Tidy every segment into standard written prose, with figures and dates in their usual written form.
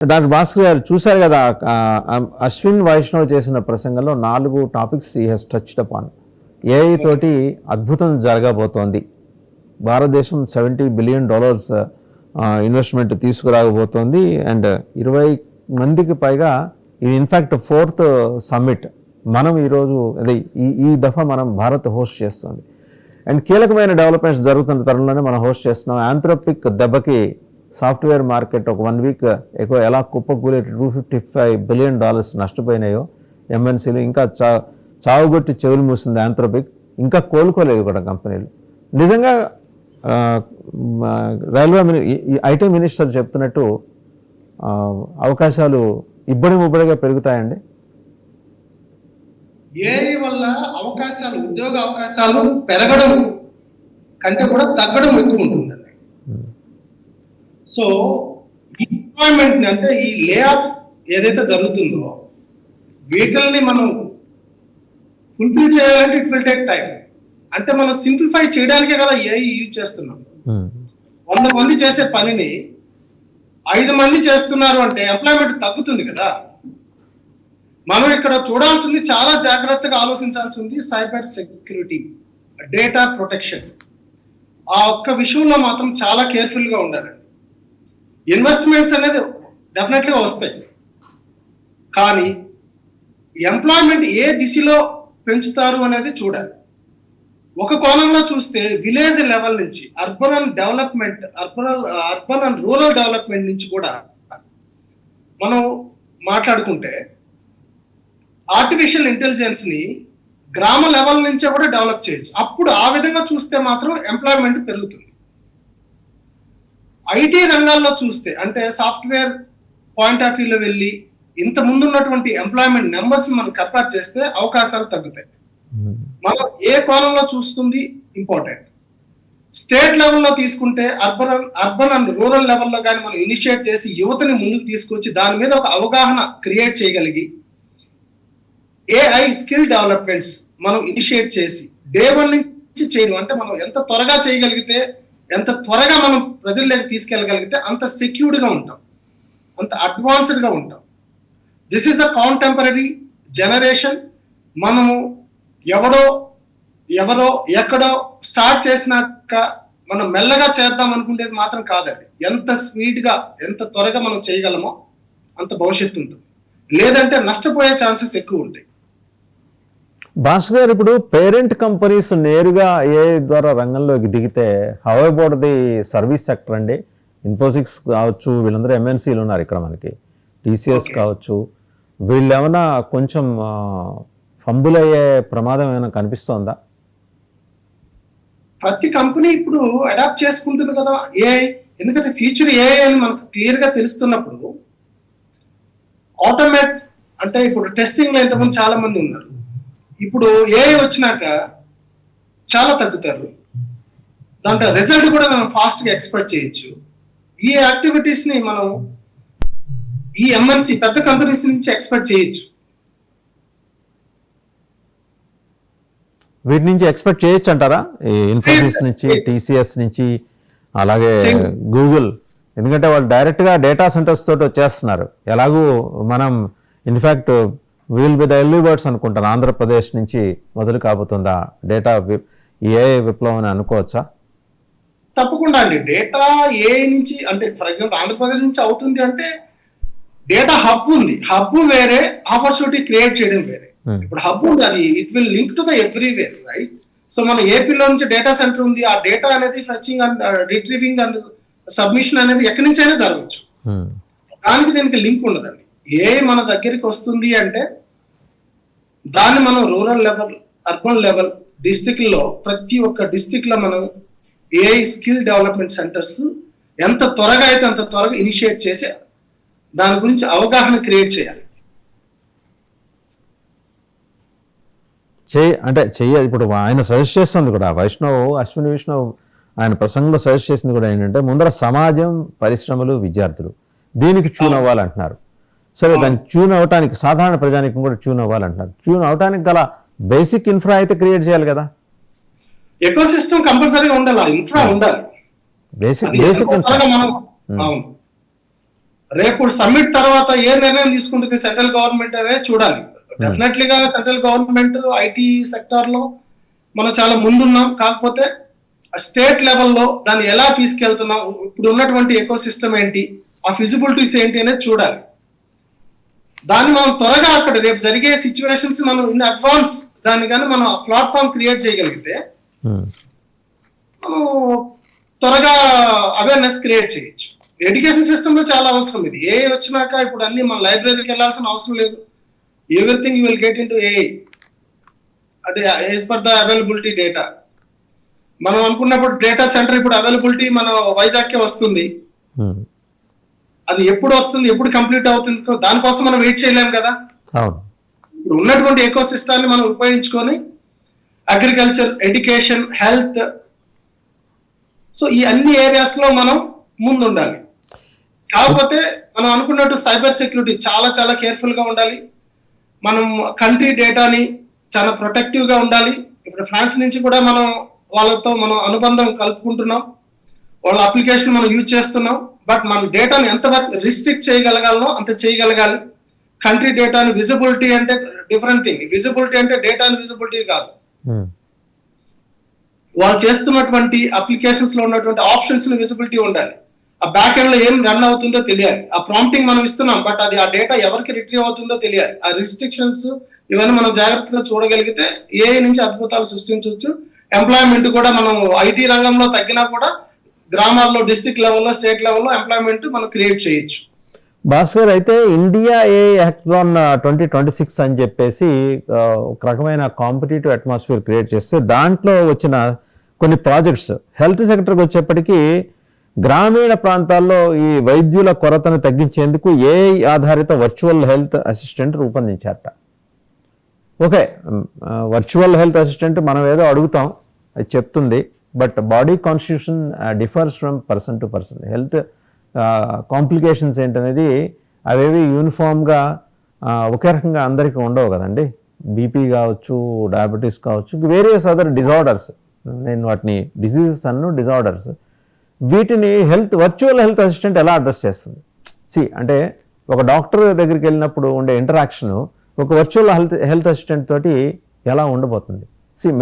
Doctor Bhaskar గారు చూశారు కదా, అశ్విన్ వైష్ణవ్ చేసిన ప్రసంగంలో 4 topics he has touched upon. AI తోటి అద్భుతం జరగబోతోంది, భారతదేశం $70 బిలియన్ ఇన్వెస్ట్మెంట్ తీసుకురాకపోతుంది, అండ్ 20 మందికి పైగా, ఇది ఇన్ఫ్యాక్ట్ 4th సమ్మిట్ మనం ఈరోజు అదే ఈ దఫా మనం భారత్ హోస్ట్ చేస్తుంది. అండ్ కీలకమైన డెవలప్మెంట్స్ జరుగుతున్న తరుణంలోనే మనం హోస్ట్ చేస్తున్నాం. యాంథ్రోపిక్ దెబ్బకి సాఫ్ట్వేర్ మార్కెట్ ఒక 1 వీక్ ఎక్కువ ఎలా కుప్పకూలే $255 బిలియన్ నష్టపోయినాయో ఎంఎన్సీలు, ఇంకా చావుగొట్టి చెవులు మూసింది యాంథ్రోపిక్, ఇంకా కోలుకోలేదు కూడా కంపెనీలు. నిజంగా రైల్వే ఐటీ మినిస్టర్ చెప్తున్నట్టు అవకాశాలు ఇబ్బడిగా పెరుగుతాయండి. ఏఐ వల్ల అవకాశాలు, ఉద్యోగ అవకాశాలు పెరగడం కంటే కూడా తగ్గడం ఎక్కువ ఉంటుందండి. సో ఎంప్లాయ్మెంట్ అంటే ఈ లే ఆఫ్ ఏదైతే జరుగుతుందో వీటిల్ని మనం ఫుల్ఫిల్ చేయాలంటే ఇట్ విల్ టేక్ టైం. అంటే మనం సింప్లిఫై చేయడానికే కదా ఏఐ యూజ్ చేస్తున్నాం. 100 మంది చేసే పనిని 5 మంది చేస్తున్నారు అంటే ఎంప్లాయ్మెంట్ తగ్గుతుంది కదా. మనం ఇక్కడ చూడాల్సింది, చాలా జాగ్రత్తగా ఆలోచించాల్సి ఉంది, సైబర్ సెక్యూరిటీ, డేటా ప్రొటెక్షన్. ఆ ఒక్క విషయంలో మాత్రం చాలా కేర్ఫుల్ గా ఉండాలి. ఇన్వెస్ట్మెంట్స్ అనేది డెఫినెట్గా వస్తాయి, కానీ ఎంప్లాయ్మెంట్ ఏ దిశలో పెంచుతారు అనేది చూడాలి. ఒక కోణంలో చూస్తే విలేజ్ లెవెల్ నుంచి urban and development, urban and rural development నుంచి కూడా మనం మాట్లాడుకుంటే ఆర్టిఫిషియల్ ఇంటెలిజెన్స్ ని గ్రామ లెవెల్ నుంచే కూడా డెవలప్ చేయొచ్చు. అప్పుడు ఆ విధంగా చూస్తే మాత్రం ఎంప్లాయ్మెంట్ పెరుగుతుంది. ఐటీ రంగాల్లో చూస్తే, అంటే సాఫ్ట్వేర్ పాయింట్ ఆఫ్ వ్యూలో వెళ్ళి ఇంత ముందు ఉన్నటువంటి ఎంప్లాయ్మెంట్ నెంబర్స్ మనం కంపేర్ చేస్తే అవకాశాలు తగ్గుతాయి. మనం ఏ కోణంలో చూస్తుంది ఇంపార్టెంట్. స్టేట్ లెవెల్లో తీసుకుంటే అర్బన్ అండ్ రూరల్ లెవెల్లో కానీ మనం ఇనిషియేట్ చేసి యువతని ముందుకు తీసుకొచ్చి దాని మీద ఒక అవగాహన క్రియేట్ చేయగలిగి ఏఐ స్కిల్ డెవలప్మెంట్స్ మనం ఇనిషియేట్ చేసి డే 1 నుంచి చేయడం, అంటే మనం ఎంత త్వరగా చేయగలిగితే, ఎంత త్వరగా మనం ప్రజల్లోకి తీసుకెళ్ళగలిగితే అంత సెక్యూర్డ్గా ఉంటాం, అంత అడ్వాన్స్డ్గా ఉంటాం. This is a contemporary generation. మనము ఎవరో ఎక్కడో స్టార్ట్ చేసినాక మనం మెల్లగా చేద్దాం అనుకునేది మాత్రం కాదండి. ఎంత స్పీడ్గా, ఎంత త్వరగా మనం చేయగలమో అంత భవిష్యత్తు ఉంటుంది, లేదంటే నష్టపోయే ఛాన్సెస్ ఎక్కువ ఉంటాయి. భాస్కర్ గారు, ఇప్పుడు పేరెంట్ కంపెనీస్ నేరుగా ఏఐ ద్వారా రంగంలోకి దిగితే how about the service sector అండి? ఇన్ఫోసిక్స్ కావచ్చు, వీళ్ళందరూ ఎంఎన్సీలు ఉన్నారు ఇక్కడ మనకి, టీసీఎస్ కావచ్చు, వీళ్ళు ఏమైనా కొంచెం ఫంబుల్ అయ్యే ప్రమాదం ఏమైనా కనిపిస్తోందా? ప్రతి కంపెనీ ఇప్పుడు అడాప్ట్ చేసుకుంటుంది కదా ఏఐ. ఎందుకంటే ఫ్యూచర్ ఏఐ అని మనకు క్లియర్ గా తెలుస్తున్నప్పుడు ఆటోమేట్, అంటే ఇప్పుడు టెస్టింగ్ లో ఇంతకుముందు చాలా మంది ఉన్నారు, ఇప్పుడు ఏఐ వచ్చినాక చాలా తగ్గుతారు. దాంట్లో రిజల్ట్ కూడా మనం ఫాస్ట్ గా ఎక్స్పెక్ట్ చేయొచ్చు. ఈ యాక్టివిటీస్ ని మనం ఈ ఎంఎన్సి పెద్ద కంపెనీస్ నుంచి ఎక్స్పెక్ట్ చేయొచ్చు. వీటి నుంచి ఎక్స్పెక్ట్ చేయొచ్చు అంటారా? ఇన్ఫోసిస్ నుంచి, టీసీఎస్ నుంచి, అలాగే గూగుల్, ఎందుకంటే వాళ్ళు డైరెక్ట్గా డేటా సెంటర్స్ తోటి వచ్చేస్తున్నారు. ఎలాగూ మనం in fact we'll be the early birds అనుకుంటాను. ఆంధ్రప్రదేశ్ నుంచి మొదలు కాబోతుందా డేటా ఏఐ విప్లవం అని అనుకోవచ్చా? తప్పకుండా అండి. డేటా ఏఐ నుంచి, అంటే ఫర్ ఎగ్జాంపుల్ ఆంధ్రప్రదేశ్ నుంచి అవుతుంది అంటే డేటా హబ్ ఉంది. హబ్ వేరే, ఆపర్చునిటీ క్రియేట్ చేయడం వేరే. ఇప్పుడు హబ్ ఉంది, అది it will link to the everywhere, right? So మన ఏపీలో నుంచి డేటా సెంటర్ ఉంది, ఆ డేటా అనేది fetching and retrieving and submission అనేది ఎక్కడి నుంచి అయినా జరగవచ్చు. దానికి దీనికి లింక్ ఉండదండి. ఏ మన దగ్గరికి వస్తుంది అంటే దాన్ని మనం rural level, urban level, district లో ప్రతి ఒక్క డిస్ట్రిక్ట్ లో మనం ఏఐ స్కిల్ డెవలప్మెంట్ సెంటర్స్ ఎంత త్వరగా అయితే అంత త్వరగా ఇనిషియేట్ చేసి దాని గురించి అవగాహన క్రియేట్ చేయాలి. అంటే ఇప్పుడు ఆయన సజెస్ట్ చేస్తుంది కూడా, అశ్విని వైష్ణవ్ ఆయన ప్రసంగంలో సజెస్ట్ చేసింది కూడా ఏంటంటే ముందర సమాజం, పరిశ్రమలు, విద్యార్థులు దీనికి ట్యూన్ అవ్వాలంటున్నారు. సరే, దానికి ట్యూన్ అవటానికి సాధారణ ప్రజానికి కూడా ట్యూన్ అవ్వాలంటున్నారు. ట్యూన్ అవటానికి గల బేసిక్ ఇన్ఫ్రా అయితే క్రియేట్ చేయాలి కదా. ఎకో సిస్టమ్ కంపల్సరీగా ఉండాలి, ఇన్ఫ్రా ఉండాలి, బేసిక్ రేపు సమ్మిట్ తర్వాత ఏ నిర్ణయం తీసుకుంటుంది సెంట్రల్ గవర్నమెంట్ అనేది చూడాలి. డెఫినెట్లీగా సెంట్రల్ గవర్నమెంట్ ఐటీ సెక్టార్ లో మనం చాలా ముందున్నాం. కాకపోతే స్టేట్ లెవెల్లో దాన్ని ఎలా తీసుకెళ్తున్నాం, ఇప్పుడు ఉన్నటువంటి ఎకో సిస్టమ్ ఏంటి, ఆ ఫిజిబిలిటీస్ ఏంటి అనేది చూడాలి. దాన్ని మనం త్వరగా అక్కడ రేపు జరిగే సిచ్యువేషన్స్ మనం ఇన్ అడ్వాన్స్ దాన్ని కానీ మనం ప్లాట్ఫామ్ క్రియేట్ చేయగలిగితే మనం త్వరగా అవేర్నెస్ క్రియేట్ చేయొచ్చు. ఎడ్యుకేషన్ సిస్టమ్ లో చాలా అవసరం ఇది. ఏ వచ్చినాక ఇప్పుడు అన్ని మన లైబ్రరీకి వెళ్ళాల్సిన అవసరం లేదు. Everything you will get into AI అంటే as per the availability data. మనం అనుకున్నప్పుడు డేటా సెంటర్ ఇప్పుడు అవైలబిలిటీ మన వైజాగ్కే వస్తుంది. అది ఎప్పుడు వస్తుంది, ఎప్పుడు కంప్లీట్ అవుతుంది, దానికోసం మనం వెయిట్ చేయలేము కదా. ఇప్పుడు ఉన్నటువంటి ఎకో సిస్టాన్ని మనం ఉపయోగించుకొని అగ్రికల్చర్, ఎడ్యుకేషన్, హెల్త్, సో ఈ అన్ని ఏరియాస్ లో మనం ముందు ఉండాలి. కాకపోతే మనం అనుకున్నట్టు సైబర్ సెక్యూరిటీ చాలా చాలా కేర్ఫుల్ గా ఉండాలి. మనం కంట్రీ డేటాని చాలా ప్రొటెక్టివ్ గా ఉండాలి. ఇప్పుడు ఫ్రాన్స్ నుంచి కూడా మనం వాళ్ళతో మనం అనుబంధం కలుపుకుంటున్నాం, వాళ్ళ అప్లికేషన్ మనం యూజ్ చేస్తున్నాం. బట్ మన డేటాని ఎంతవరకు రిస్ట్రిక్ట్ చేయగలగాలనో అంత చేయగలగాలి. కంట్రీ డేటాని విజిబిలిటీ అంటే డిఫరెంట్ థింగ్. విజిబిలిటీ అంటే డేటాని విజిబిలిటీ కాదు, వాళ్ళు చేస్తున్నటువంటి అప్లికేషన్స్ లో ఉన్నటువంటి ఆప్షన్స్ విజిబిలిటీ ఉండాలి. ఆ బ్యాక్ ఎండ్ లో ఏం రన్ అవుతుందో తెలియాలి. ఆ ప్రాంప్టింగ్ మనం ఇస్తున్నాం, బట్ అది ఆ డేటా ఎవరికి రిట్రీవ్ అవుతుందో తెలియాలి. ఆ రిస్ట్రిక్షన్స్ ఇవన్నీ మనం జాగ్రత్తగా చూడగలిగితే ఏఐ నుంచి అద్భుతాలు సృష్టించవచ్చు. ఎంప్లాయ్మెంట్ కూడా మనం ఐటీ రంగంలో తగ్గినా కూడా గ్రామాల్లో, డిస్ట్రిక్ట్ లెవెల్లో, స్టేట్ లెవెల్లో ఎంప్లాయ్మెంట్ మనం క్రియేట్ చేయొచ్చు. భాస్కర్, అయితే ఇండియా ఏ హ్యాకథాన్ 2026 అని చెప్పేసి ఒక రకమైన కాంపిటేటివ్ అట్మాస్ఫియర్ క్రియేట్ చేస్తే దాంట్లో వచ్చిన కొన్ని ప్రాజెక్ట్స్ హెల్త్ సెక్టర్కి వచ్చేప్పటికీ గ్రామీణ ప్రాంతాల్లో ఈ వైద్యుల కొరతను తగ్గించేందుకు ఏఐ ఆధారిత వర్చువల్ హెల్త్ అసిస్టెంట్ రూపొందించారట. ఓకే, వర్చువల్ హెల్త్ అసిస్టెంట్ మనం ఏదో అడుగుతాం, అది చెప్తుంది, but body constitution differs from person to person. Health complications ఏంటనేది అవేవి యూనిఫామ్గా ఒకే రకంగా అందరికీ ఉండవు కదండి. బీపీ కావచ్చు, డయాబెటీస్ కావచ్చు, వేరియస్ అదర్ డిజార్డర్స్, నేను వాటిని డిసీజెస్ అన్ను డిజార్డర్స్, వీటిని వర్చువల్ హెల్త్ అసిస్టెంట్ ఎలా అడ్రస్ చేస్తుంది? అంటే ఒక డాక్టర్ దగ్గరికి వెళ్ళినప్పుడు ఉండే ఇంటరాక్షన్ ఒక వర్చువల్ హెల్త్ అసిస్టెంట్ తోటి ఎలా ఉండబోతుంది?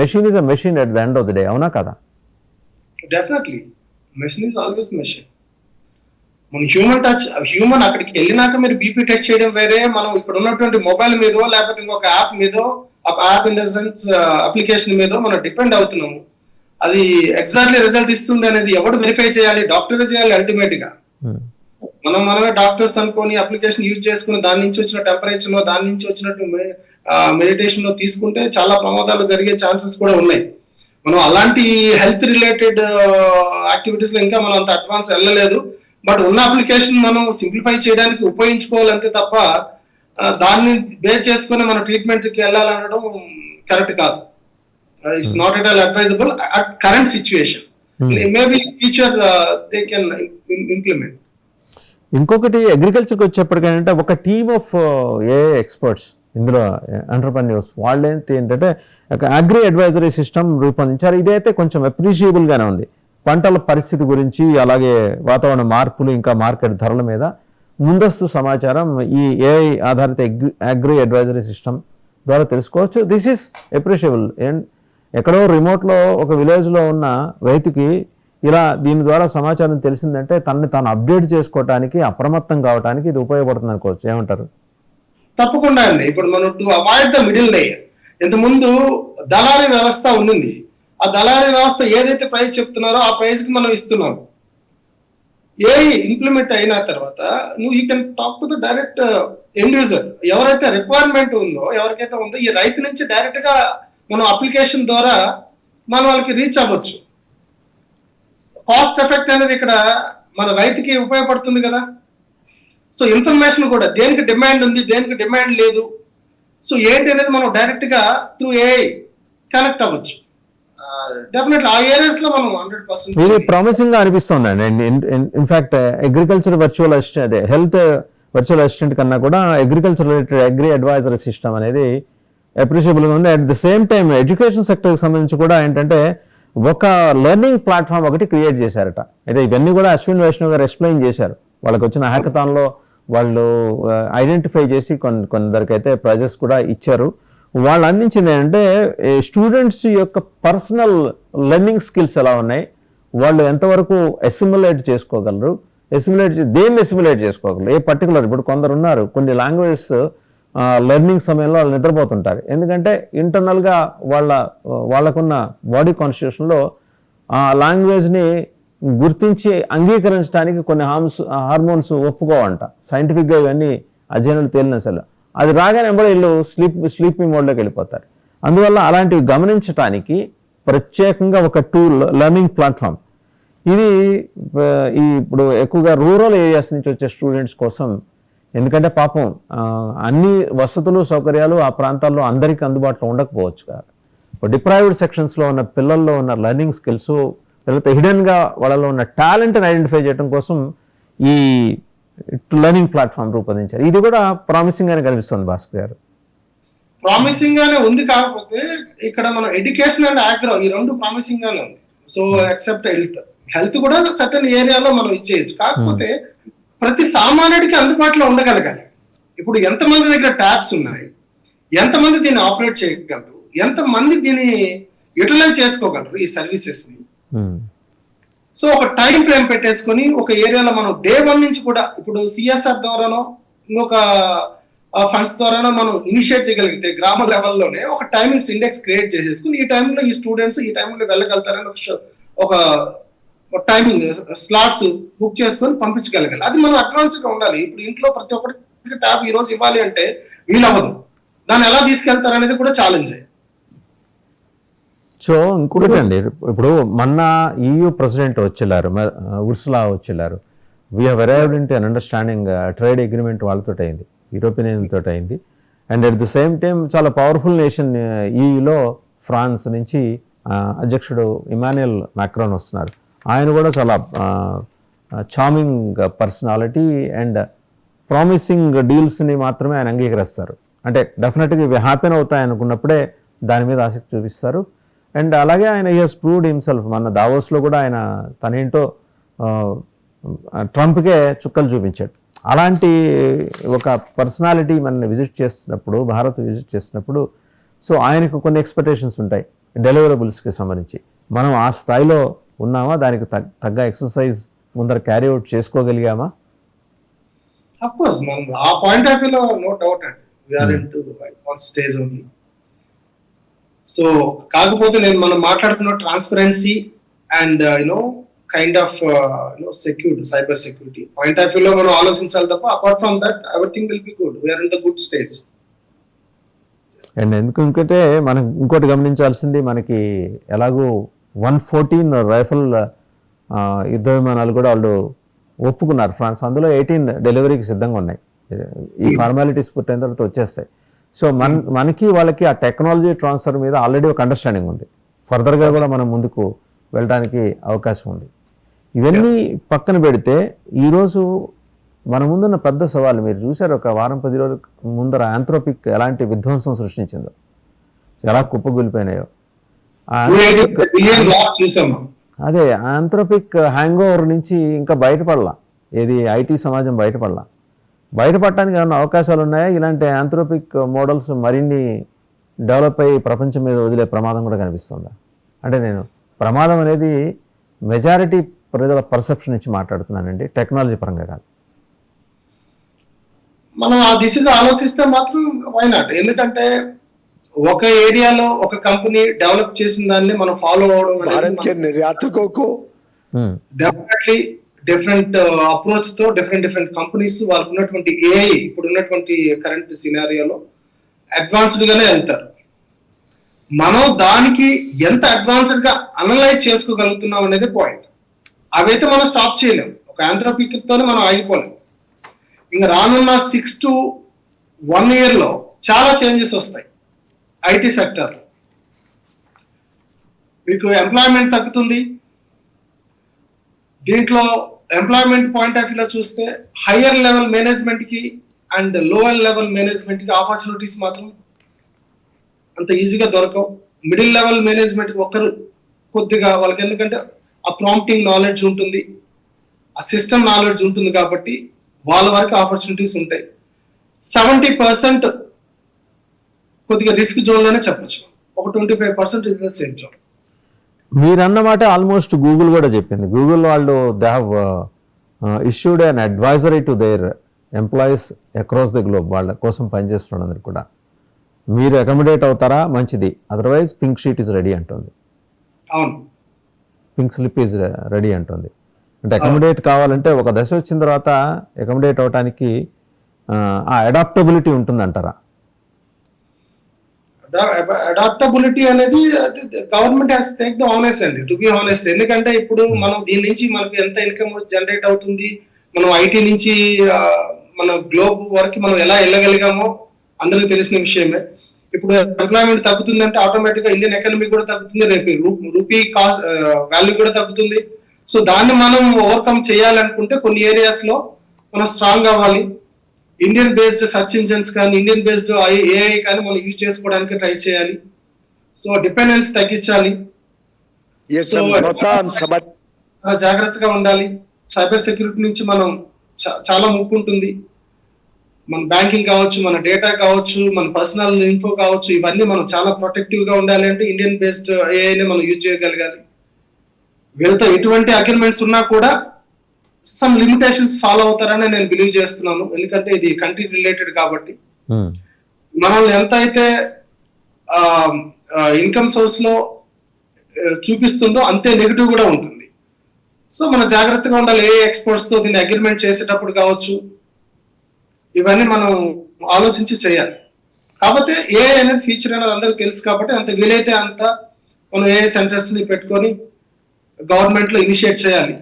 Machine is a machine at the end of the day, అవునా కదా? Definitely machine is always machine. మన హ్యూమన్ టచ్, హ్యూమన్ అక్కడికి వెళ్ళినాక మీరు బీపీ టెస్ట్ చేయడం వేరే, మనం ఇక్కడ ఉన్నటువంటి మొబైల్ మీదో లేకపోతే ఇంకొక యాప్ మీదో, app in the sense application మీదో మనం డిపెండ్ అవుతున్నాము. అది ఎగ్జాక్ట్లీ రిజల్ట్ ఇస్తుంది అనేది ఎవరు వెరిఫై చేయాలి? డాక్టరే చేయాలి అల్టిమేట్ గా. మనమే డాక్టర్స్ అనుకొని అప్లికేషన్ యూజ్ చేసుకుని దాని నుంచి వచ్చిన టెంపరేచర్ లో, దాని నుంచి వచ్చినట్టు మెడిటేషన్ లో తీసుకుంటే చాలా ప్రమాదాలు జరిగే ఛాన్సెస్ కూడా ఉన్నాయి. మనం అలాంటి హెల్త్ రిలేటెడ్ యాక్టివిటీస్ లో ఇంకా మనం అంత అడ్వాన్స్ వెళ్ళలేదు. బట్ ఉన్న అప్లికేషన్ మనం సింప్లిఫై చేయడానికి ఉపయోగించుకోవాలంతే తప్ప దాన్ని బేస్ చేసుకుని మనం ట్రీట్మెంట్ కి వెళ్ళాలనడం కరెక్ట్ కాదు. It's not at all advisable at current situation. Maybe future they can implement. ఇంకొకటి అగ్రికల్చర్కి వచ్చేప్పటికంటే ఒక టీమ్ ఆఫ్ ఏ ఎక్స్పర్ట్స్ ఇందులో ఎంటర్‌ప్రెన్యూర్స్ ఏంటంటే ఒక అగ్రి అడ్వైజరీ సిస్టమ్ రూపొందించారు. ఇదైతే కొంచెం అప్రిషియబుల్గానే ఉంది. పంటల పరిస్థితి గురించి, అలాగే వాతావరణ మార్పులు, ఇంకా మార్కెట్ ధరల మీద ముందస్తు సమాచారం ఈ ఏఐ ఆధారిత అగ్రి అడ్వైజరీ సిస్టమ్ ద్వారా తెలుసుకోవచ్చు. This is appreciable. అండ్ ఎక్కడో రిమోట్లో ఒక విలేజ్లో ఉన్న రైతుకి ఇలా దీని ద్వారా సమాచారం తెలిసిందంటే తనని తాను అప్డేట్ చేసుకోవడానికి, అప్రమత్తం కావడానికి ఇది ఉపయోగపడుతుంది అనుకోవచ్చు. ఏమంటారు? తప్పకుండా అండి. ఇప్పుడు మనం to avoid the middle layer, ఇంతకుముందు దళారీ వ్యవస్థ ఉండింది. ఆ దళారీ వ్యవస్థ ఏదైతే ప్రైస్ చెప్తున్నారో ఆ ప్రైస్ కి మనం ఇస్తున్నాం. ఏఐ ఇంప్లిమెంట్ అయిన తర్వాత you can talk to the direct end user. ఎవరైతే రిక్వైర్మెంట్ ఉందో, ఎవరికైతే ఉందో, ఈ రైతు నుంచి డైరెక్ట్ గా మనం అప్లికేషన్ ద్వారా మనం వాళ్ళకి రీచ్ అవ్వచ్చు. కాస్ట్ ఎఫెక్ట్ అనేది ఇక్కడ మన రైతుకి ఉపయోగపడుతుంది కదా. సో ఇన్ఫర్మేషన్ కూడా దేనికి డిమాండ్ ఉంది, దేనికి డిమాండ్ లేదు, సో ఏంటి అనేది మనం డైరెక్ట్ గా త్రూ ఏఐ కనెక్ట్ అవ్వచ్చు. డెఫినెట్లీ ఆ ఏరియాస్ లో మనం 100% ఇది ప్రామిసింగ్ గా అనిపిస్తుంది అండి. ఇన్ఫాక్ట్ అగ్రికల్చర్ వర్చువల్ అసిస్టెంట్, అదే హెల్త్ వర్చువల్ అసిస్టెంట్ కన్నా కూడా agriculture related agri advisory system అనేది అప్రిషియబుల్ గా ఉంది. At the same time education సెక్టర్కి సంబంధించి కూడా ఏంటంటే ఒక లెర్నింగ్ ప్లాట్ఫామ్ ఒకటి క్రియేట్ చేశారట. అయితే ఇవన్నీ కూడా అశ్విన్ వైష్ణవ్ గారు ఎక్స్ప్లెయిన్ చేశారు. వాళ్ళకి వచ్చిన హ్యాకథాన్లో వాళ్ళు ఐడెంటిఫై చేసి కొందరికైతే ప్రైజెస్ కూడా ఇచ్చారు. వాళ్ళు అందించింది ఏంటంటే స్టూడెంట్స్ యొక్క పర్సనల్ లెర్నింగ్ స్కిల్స్ ఎలా ఉన్నాయి, వాళ్ళు ఎంతవరకు ఎసిమ్యులేట్ చేసుకోగలరు, దేన్ని ఎసిమ్యులేట్ చేసుకోగలరు, ఏ పర్టికులర్. ఇప్పుడు కొందరు ఉన్నారు కొన్ని లాంగ్వేజెస్ లెర్నింగ్ సమయంలో వాళ్ళు నిద్రపోతుంటారు, ఎందుకంటే ఇంటర్నల్గా వాళ్ళకున్న బాడీ కాన్స్టిట్యూషన్లో ఆ లాంగ్వేజ్ని గుర్తించి అంగీకరించడానికి కొన్ని హార్మోన్స్ ఒప్పుకోవంట. సైంటిఫిక్గా ఇవన్నీ అధ్యయనాలు తేలిన అసలు అది రాగానే కూడా వీళ్ళు స్లీపింగ్ మోడ్లోకి వెళ్ళిపోతారు. అందువల్ల అలాంటివి గమనించడానికి ప్రత్యేకంగా ఒక టూల్, లెర్నింగ్ ప్లాట్ఫామ్ ఇది ఇప్పుడు ఎక్కువగా రూరల్ ఏరియాస్ నుంచి వచ్చే స్టూడెంట్స్ కోసం. ఎందుకంటే పాపం అన్ని వసతులు సౌకర్యాలు ఆ ప్రాంతాల్లో అందరికీ అందుబాటులో ఉండకపోవచ్చు కదా. డిప్రైవ్డ్ సెక్షన్స్లో ఉన్న పిల్లల్లో ఉన్న లెర్నింగ్ స్కిల్స్, లేకపోతే హిడెన్గా వాళ్ళలో ఉన్న టాలెంట్ని ఐడెంటిఫై చేయడం కోసం ఈ లెర్నింగ్ ప్లాట్ఫామ్ రూపొందించారు. ఇది కూడా ప్రామిసింగ్ గానే కనిపిస్తుంది భాస్కర్ గారు. ప్రామిసింగ్ గానే ఉంది, కాకపోతే ఇక్కడ మనం ఎడ్యుకేషన్ అండ్ ఆగ్రో ఈ రెండు ప్రామిసింగ్ గానే ఉంది. సో ఎక్సెప్ట్ హెల్త్ కూడా సర్టన్ ఏరియాలో మనం ఇచ్చేయచ్చు, కాకపోతే ప్రతి సామాన్యుడికి అందుబాటులో ఉండగలగాలి. ఇప్పుడు ఎంతమంది దగ్గర ట్యాబ్స్ ఉన్నాయి, ఎంతమంది దీన్ని ఆపరేట్ చేయగలరు, ఎంతమంది దీన్ని యూటిలైజ్ చేసుకోగలరు ఈ సర్వీసెస్ ని. సో ఒక టైం ఫ్రేమ్ పెట్టేసుకొని ఒక ఏరియాలో మనం డే 1 నుంచి కూడా ఇప్పుడు సిఎస్ఆర్ ద్వారానో ఇంకొక ఫండ్స్ ద్వారానో మనం ఇనిషియేట్ చేయగలిగితే గ్రామ లెవెల్లోనే ఒక టైమింగ్స్ ఇండెక్స్ క్రియేట్ చేసేసుకుని ఈ టైంలో ఈ స్టూడెంట్స్ ఈ టైంలో వెళ్ళగలుగుతారని ఒక టైమింగ్ స్లాట్స్ బుక్ చేసుకొని పంపించగలగాలి. అది మనం అడ్వాన్స్ గా ఉండాలి. ఇప్పుడు ఇంట్లో ప్రతి ఒక్కరికి ట్యాబ్ ఈ రోజు ఇవ్వాలి అంటే వీలవ్వదు. దాన్ని ఎలా తీసుకెళ్తారు అనేది కూడా ఛాలెంజ్. సో ఇంకొకటి అండి, ఇప్పుడు మొన్న EU ప్రెసిడెంట్ వచ్చేలారు, ఉర్సులా వచ్చేలారు. We have arrived into an understanding, trade agreement వాళ్ళతో అయింది, యూరోపియన్ యూనియన్ తోటి అయింది. And at the same time చాలా పవర్ఫుల్ నేషన్ EUలో ఫ్రాన్స్ నుంచి అధ్యక్షుడు ఇమాన్యుయల్ మ్యాక్రాన్ వస్తున్నారు. ఆయన కూడా చాలా చార్మింగ్ పర్సనాలిటీ అండ్ ప్రామిసింగ్ డీల్స్ని మాత్రమే ఆయన అంగీకరిస్తారు. అంటే డెఫినెట్గా ఇవి హ్యాపీన్ అవుతాయి అనుకున్నప్పుడే దాని మీద ఆసక్తి చూపిస్తారు. అండ్ అలాగే ఆయన హీ హెస్ ప్రూవ్డ్ హిమ్సెల్ఫ్. మన దావోస్లో కూడా ఆయన తనేంటో ట్రంప్కే చుక్కలు చూపించాడు. అలాంటి ఒక పర్సనాలిటీ మనల్ని విజిట్ చేస్తున్నప్పుడు, భారత్ విజిట్ చేస్తున్నప్పుడు, సో ఆయనకు కొన్ని ఎక్స్పెక్టేషన్స్ ఉంటాయి డెలివరబుల్స్కి సంబంధించి. మనం ఆ స్థాయిలో ఉన్నామా, దానికి తగ్గ ఎక్సర్సైజ్ ముందర క్యారీ అవుట్ చేసుకోగలిగామా? అఫ్ కోర్స్ మనం ఆ పాయింట్ ఆఫ్ వ్యూలో నో డౌట్ అండి, we're into one stage only. So కాకపోతే మనం మాట్లాడుకున్న transparency and kind of security, cyber security point of వ్యూలో మనం ఆలోచించాలి తప్ప apart from that everything will be good, we're in the good stage. And ఎందుకంటే మనం ఇంకోటి గమనించాల్సింది, మనకి ఎలాగూ 114 రైఫల్ యుద్ధ విమానాలు కూడా వాళ్ళు ఒప్పుకున్నారు ఫ్రాన్స్. అందులో 18 డెలివరీకి సిద్ధంగా ఉన్నాయి. ఈ ఫార్మాలిటీస్ పూర్తయిన తర్వాత వచ్చేస్తాయి. సో మనకి వాళ్ళకి ఆ టెక్నాలజీ ట్రాన్స్ఫర్ మీద ఆల్రెడీ ఒక అండర్స్టాండింగ్ ఉంది. ఫర్దర్గా కూడా మనం ముందుకు వెళ్ళడానికి అవకాశం ఉంది. ఇవన్నీ పక్కన పెడితే ఈరోజు మన ముందున్న పెద్ద సవాళ్ళు మీరు చూశారు. ఒక వారం 10 రోజుల ముందర ఆంథ్రోపిక్ ఎలాంటి విధ్వంసం సృష్టించిందో, ఎలా కుప్పగొలిపోయినాయో. అదే ఆంథ్రోపిక్ హ్యాంగ్ ఓవర్ నుంచి ఇంకా బయటపడలా, ఏది ఐటీ సమాజం బయటపడటానికి ఏమైనా అవకాశాలు ఉన్నాయా? ఇలాంటి ఆంథ్రోపిక్ మోడల్స్ మరిన్ని డెవలప్ అయ్యి ప్రపంచం మీద వదిలే ప్రమాదం కూడా కనిపిస్తుందా? అంటే నేను ప్రమాదం అనేది మెజారిటీ ప్రజల పర్సెప్షన్ నుంచి మాట్లాడుతున్నానండి, టెక్నాలజీ పరంగా కాదు. మనం ఆ దిశగా ఆలోచిస్తే మాత్రం వై నాట్? ఎందుకంటే ఒక ఏరియాలో ఒక కంపెనీ డెవలప్ చేసిన దాన్ని మనం ఫాలో అవడం డెఫినెట్లీ డిఫరెంట్ అప్రోచ్ తో డిఫరెంట్ కంపెనీస్ వాళ్ళకు ఉన్నటువంటి ఏఐ ఇప్పుడు ఉన్నటువంటి కరెంట్ సినారియోలో అడ్వాన్స్డ్ గానే వెళ్తారు. మనం దానికి ఎంత అడ్వాన్స్డ్ గా అనలైజ్ చేసుకోగలుగుతున్నాం అనేది పాయింట్. అవైతే మనం స్టాప్ చేయలేం, ఒక ఆంథ్రోపిక్ తోనే మనం ఆగిపోలేం. ఇంకా రానున్న 6 to 1 year లో చాలా చేంజెస్ వస్తాయి ఐటీ సెక్టర్. మీకు ఎంప్లాయ్మెంట్ తగ్గుతుంది. దీంట్లో ఎంప్లాయ్మెంట్ పాయింట్ ఆఫ్ వ్యూలో చూస్తే హయ్యర్ లెవెల్ మేనేజ్మెంట్ కి అండ్ లోవర్ లెవెల్ మేనేజ్మెంట్ కి ఆపర్చునిటీస్ మాత్రం అంత ఈజీగా దొరకవు. మిడిల్ లెవెల్ మేనేజ్మెంట్ కి ఒక్కరు కొద్దిగా వాళ్ళకి, ఎందుకంటే ఆ ప్రాంప్టింగ్ నాలెడ్జ్ ఉంటుంది, ఆ సిస్టమ్ నాలెడ్జ్ ఉంటుంది కాబట్టి వాళ్ళ వరకు ఆపర్చునిటీస్ ఉంటాయి. 70% కొద్దిగా రిస్క్ జోన్ లోనే చెప్పొచ్చు. ఒక 25% ఇస్ ద సేఫ్ జోన్. మీరన్నమాట ఆల్మోస్ట్ గూగుల్ కూడా చెప్పింది. గూగుల్ వాళ్ళు they have issued an advisory to their employees across the globe, వాళ్ళ కోసం పనిచేస్తున్నందుకు కూడా మీరు అకామిడేట్ అవుతారా మంచిది, otherwise pink sheet is ready అంటుంది, అవును, పింక్ స్లిప్ ఈజ్ రెడీ అంటుంది. అంటే అకామిడేట్ కావాలంటే ఒక దశ వచ్చిన తర్వాత అకామిడేట్ అవడానికి ఆ అడాప్టబిలిటీ ఉంటుందంటారా? అడాప్టబిలిటీ అనేది government has take the honest అండి, టు బి ఆనెస్ట్. ఎందుకంటే ఇప్పుడు మనం దీని నుంచి మనకు ఎంత ఇన్కమ్ జనరేట్ అవుతుంది, మనం ఐటీ నుంచి మన గ్లోబ్ వరకు మనం ఎలా వెళ్ళగలిగామో అందరికీ తెలిసిన విషయమే. ఇప్పుడు ఎంప్లాయ్మెంట్ తగ్గుతుందంటే ఆటోమేటిక్ గా ఇండియన్ ఎకానమీ కూడా తగ్గుతుంది, రేపు రూపీ కాస్ట్ వాల్యూ కూడా తగ్గుతుంది. సో దాన్ని మనం ఓవర్కమ్ చేయాలనుకుంటే కొన్ని ఏరియాస్ లో మనం స్ట్రాంగ్ అవ్వాలి. ఇండియన్ బేస్డ్ సర్చ్ ఇంజన్స్ కానీ ఇండియన్ బేస్డ్ ఏఐ కానీ మనం యూజ్ చేసుకోవడానికి ట్రై చేయాలి. సో డిపెండెన్స్ తగ్గించాలి. సో చాలా జాగ్రత్తగా ఉండాలి. సైబర్ సెక్యూరిటీ నుంచి మనం చాలా ముప్పు ఉంటుంది. మన బ్యాంకింగ్ కావచ్చు, మన డేటా కావచ్చు, మన పర్సనల్ ఇన్ఫో కావచ్చు, ఇవన్నీ మనం చాలా ప్రొటెక్టివ్ గా ఉండాలి అంటే ఇండియన్ బేస్డ్ ఏఐని మనం యూజ్ చేయగలగాలి. వీళ్ళతో ఎటువంటి అగ్రిమెంట్స్ ఉన్నా కూడా సమ్ లిమిటేషన్స్ ఫాలో అవుతారని నేను బిలీవ్ చేస్తున్నాను. ఎందుకంటే ఇది కంట్రీ రిలేటెడ్ కాబట్టి మనల్ని ఎంత అయితే ఇన్కమ్ సోర్స్ లో చూపిస్తుందో అంతే నెగిటివ్ కూడా ఉంటుంది. సో మనం జాగ్రత్తగా ఉండాలి. ఏ ఎక్స్పర్ట్స్ తో దీన్ని అగ్రిమెంట్ చేసేటప్పుడు కావచ్చు, ఇవన్నీ మనం ఆలోచించి చేయాలి. కాకపోతే ఏ అనేది ఫీచర్ అనేది అందరికీ తెలుసు కాబట్టి అంత వీలైతే అంత మనం ఏ సెంటర్స్ ని పెట్టుకొని గవర్నమెంట్ లో ఇనిషియేట్ చేయాలి.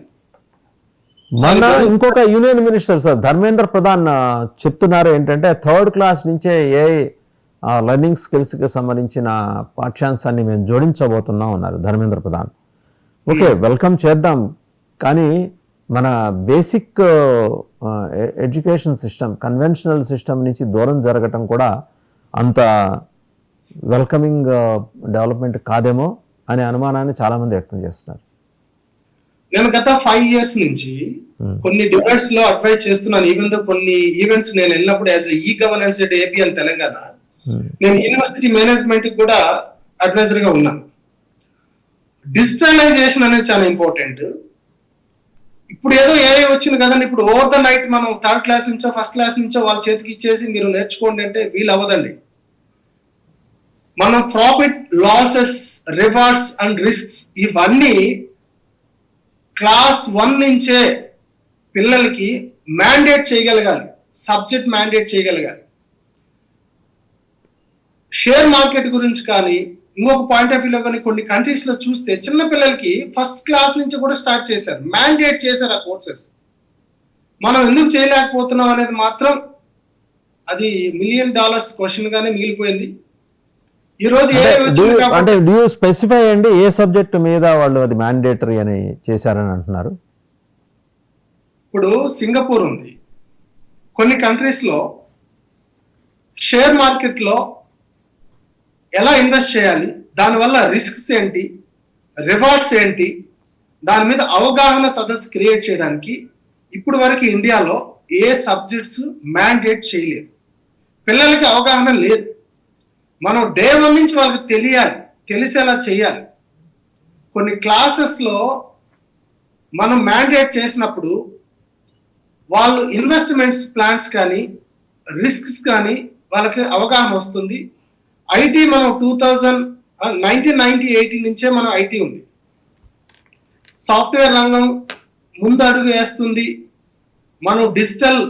మన ఇంకొక union minister sir Dharmendra Pradhan చెప్తున్నారు ఏంటంటే 3rd క్లాస్ నుంచే ఏ లెర్నింగ్ స్కిల్స్ కి సంబంధించిన పాఠ్యాంశాన్ని మేము జోడించబోతున్నాం అన్నారు ధర్మేంద్ర ప్రధాన్. ఓకే, వెల్కమ్ చేద్దాం, కానీ మన basic education system, conventional system నుంచి దూరం జరగటం కూడా అంత వెల్కమింగ్ డెవలప్మెంట్ కాదేమో అనే అనుమానాన్ని చాలా మంది వ్యక్తం చేస్తున్నారు. నేను గత 5 years నుంచి కొన్ని డిబేట్స్ లో అడ్వైజ్ చేస్తున్నాను. ఈవెన్ దో కొన్ని ఈవెంట్స్ నేను వెళ్ళినప్పుడు as e governance at AP and Telangana, నేను యూనివర్సిటీ మేనేజ్మెంట్ కూడా అడ్వైజర్ గా ఉన్నాను. డిజిటలైజేషన్ అనేది చాలా ఇంపార్టెంట్. ఇప్పుడు ఏదో ఏఐ వచ్చింది కదండి, ఇప్పుడు ఓవర్ ద నైట్ మనం 3rd క్లాస్ నుంచో 1st క్లాస్ నుంచో వాళ్ళ చేతికి ఇచ్చేసి మీరు నేర్చుకోండి అంటే వీలు అవ్వదండి. మనం profit, losses, rewards and risks ఇవన్నీ క్లాస్ 1 నుంచే పిల్లలకి మ్యాండేట్ చేయగలగాలి, సబ్జెక్ట్ మ్యాండేట్ చేయగలగాలి. షేర్ మార్కెట్ గురించి కానీ ఇంకొక పాయింట్ ఆఫ్ వ్యూలో కానీ కొన్ని కంట్రీస్ లో చూస్తే చిన్న పిల్లలకి 1st క్లాస్ నుంచి కూడా స్టార్ట్ చేశారు, మ్యాండేట్ చేశారు ఆ కోర్సెస్. మనం ఎందుకు చేయలేకపోతున్నాం అనేది మాత్రం అది $1 million క్వశ్చన్ గానే మిగిలిపోయింది. ఈ రోజు అంటే డూ యూ స్పెసిఫై అండి ఏ సబ్జెక్ట్ మీద వాళ్ళు అది మ్యాండేటరీ అని చేశారని అంటున్నారు? ఇప్పుడు సింగపూర్ ఉంది, కొన్ని కంట్రీస్ లో షేర్ మార్కెట్ లో ఎలా ఇన్వెస్ట్ చేయాలి, దానివల్ల రిస్క్స్ ఏంటి, రివార్డ్స్ ఏంటి, దాని మీద అవగాహన సదస్సు క్రియేట్ చేయడానికి ఇప్పుడు వరకు ఇండియాలో ఏ సబ్జెక్ట్స్ మ్యాండేట్ చేయలేదు. పిల్లలకి అవగాహన లేదు. మనం డే 1 నుంచి వాళ్ళకి తెలియాలి, తెలిసేలా చేయాలి. కొన్ని క్లాసెస్ లో మనం మ్యాండేట్ చేసినప్పుడు వాళ్ళు ఇన్వెస్ట్మెంట్స్ ప్లాన్స్ కానీ రిస్క్స్ కానీ వాళ్ళకి అవగాహన వస్తుంది. ఐటీ మనం 1990-80 నుంచే మనం ఐటీ ఉంది, సాఫ్ట్వేర్ రంగం ముందు అడుగు వేస్తుంది, మనం డిజిటల్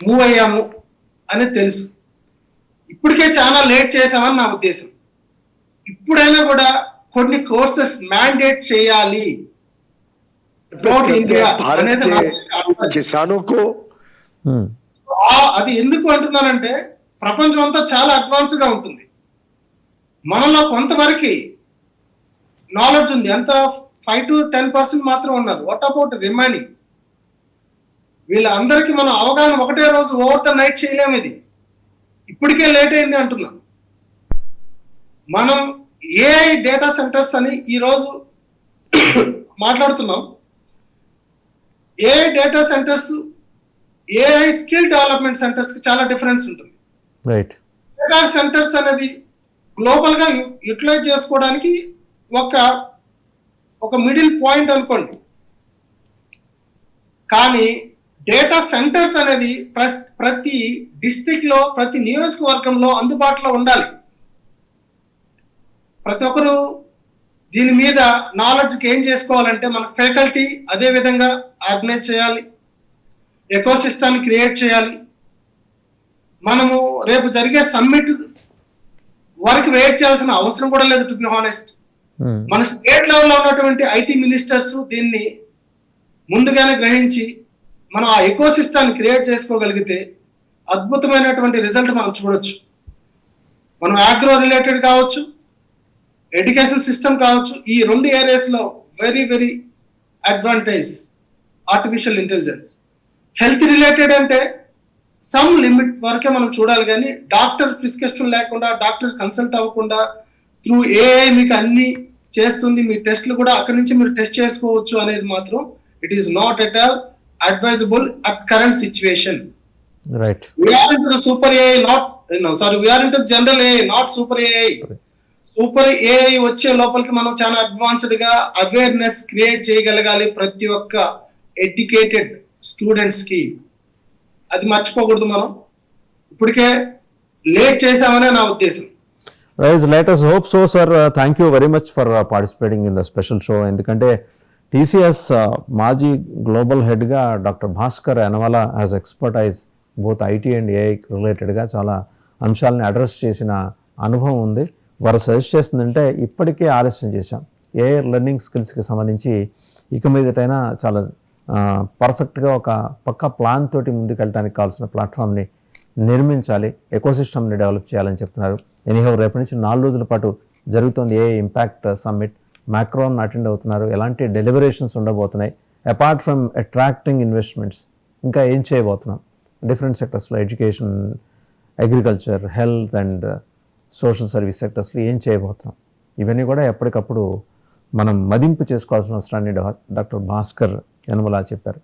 మూవ్ అయ్యాము అని తెలుసు. ఇప్పటికే చాలా లేట్ చేసామని నా ఉద్దేశం. ఇప్పుడైనా కూడా కొన్ని కోర్సెస్ మ్యాండేట్ చేయాలి త్రూఅవుట్ ఇండియా అనేది అది ఎందుకు అంటున్నానంటే ప్రపంచం అంతా చాలా అడ్వాన్స్ గా ఉంటుంది, మనలో కొంతవరకు నాలెడ్జ్ ఉంది, అంత 5 to 10% మాత్రం ఉన్నారు. What about remaining? వీళ్ళందరికీ మనం అవగాహన ఒకటే రోజు ఓవర్ ద నైట్ చేయలేము. ఇది ఇప్పటికే లేట్ అయింది అంటున్నా. మనం ఏఐ డేటా సెంటర్స్ అని ఈరోజు మాట్లాడుతున్నాం. AI data centres, AI skill development centres కి చాలా డిఫరెన్స్ ఉంటుంది. రైట్. డేటా సెంటర్స్ అనేది గ్లోబల్ గా యూటిలైజ్ చేసుకోవడానికి ఒక మిడిల్ పాయింట్ అనుకోండి. కానీ డేటా సెంటర్స్ అనేది ప్రతి డిస్ట్రిక్ట్ లో, ప్రతి నియోజకవర్గంలో అందుబాటులో ఉండాలి. ప్రతి ఒక్కరు దీని మీద నాలెడ్జ్ గెయిన్ చేసుకోవాలంటే మన ఫ్యాకల్టీ అదే విధంగా ఆర్గనైజ్ చేయాలి, ఎకో సిస్టమ్ క్రియేట్ చేయాలి. మనము రేపు జరిగే సమ్మిట్ వరకు వెయిట్ చేయాల్సిన అవసరం కూడా లేదు, టు బి హానెస్ట్. మన స్టేట్ లెవెల్లో ఉన్నటువంటి ఐటీ మినిస్టర్స్ దీన్ని ముందుగానే గ్రహించి మనం ఆ ఎకో సిస్టమ్ క్రియేట్ చేసుకోగలిగితే అద్భుతమైనటువంటి రిజల్ట్ మనం చూడొచ్చు. మనం ఆగ్రో రిలేటెడ్ కావచ్చు, ఎడ్యుకేషన్ సిస్టమ్ కావచ్చు, ఈ 2 ఏరియాస్ లో very very advantage artificial intelligence. Health related అంటే సమ్ లిమిట్ వరకే మనం చూడాలి, కానీ డాక్టర్ ప్రిస్క్రిప్షన్ లేకుండా, డాక్టర్ కన్సల్ట్ అవ్వకుండా త్రూ ఏఐ మీకు అన్ని చేస్తుంది, మీ టెస్ట్లు కూడా అక్కడి నుంచి మీరు టెస్ట్ చేసుకోవచ్చు అనేది మాత్రం it is not at all advisable at current situation. Right. We are into the super AI, we are into general AI, not super AI. Super AI వచ్చే లోపలికి మనం చాలా అడ్వాన్స్డ్ గా అవేర్నెస్ క్రియేట్ చేయగలగాలి ప్రతి ఒక్క ఎడ్యుకేటెడ్ స్టూడెంట్స్ కి. అది మర్చిపోకూడదు మనం. ఇప్పటికే లేట్ చేసామనే నా ఉద్దేశం. Right, let us hope so, sir. Thank you very much for participating in the special show. ఎందుకంటే టీసీఎస్ మాజీ గ్లోబల్ హెడ్గా doctor Bhaskar Yanamala has expertise both IT and AI రిలేటెడ్గా చాలా అంశాలని అడ్రస్ చేసిన అనుభవం ఉంది. వారు సజెస్ట్ చేస్తుందంటే ఇప్పటికే ఆలస్యం చేశాం. ఏఐ లెర్నింగ్ స్కిల్స్కి సంబంధించి ఇక మీదటైనా చాలా పర్ఫెక్ట్గా ఒక పక్క ప్లాన్ తోటి ముందుకెళ్ళడానికి కావాల్సిన ప్లాట్ఫామ్ని నిర్మించాలి, ఎకోసిస్టమ్ని డెవలప్ చేయాలని చెప్తున్నారు. ఎనీహౌ రేపటి నుంచి 4 రోజుల పాటు జరుగుతుంది AI impact summit. Macron attend అవుతున్నారు. ఎలాంటి డెలిబరేషన్స్ ఉండబోతున్నాయి, అపార్ట్ ఫ్రమ్ అట్రాక్టింగ్ ఇన్వెస్ట్మెంట్స్ ఇంకా ఏం చేయబోతున్నాం డిఫరెంట్ సెక్టర్స్లో, education, agriculture, health and social service సెక్టర్స్లో ఏం చేయబోతున్నాం, ఇవన్నీ కూడా ఎప్పటికప్పుడు మనం మదింపు చేసుకోవాల్సిన అవసరాన్ని డాక్టర్ భాస్కర్ యనమల చెప్పారు.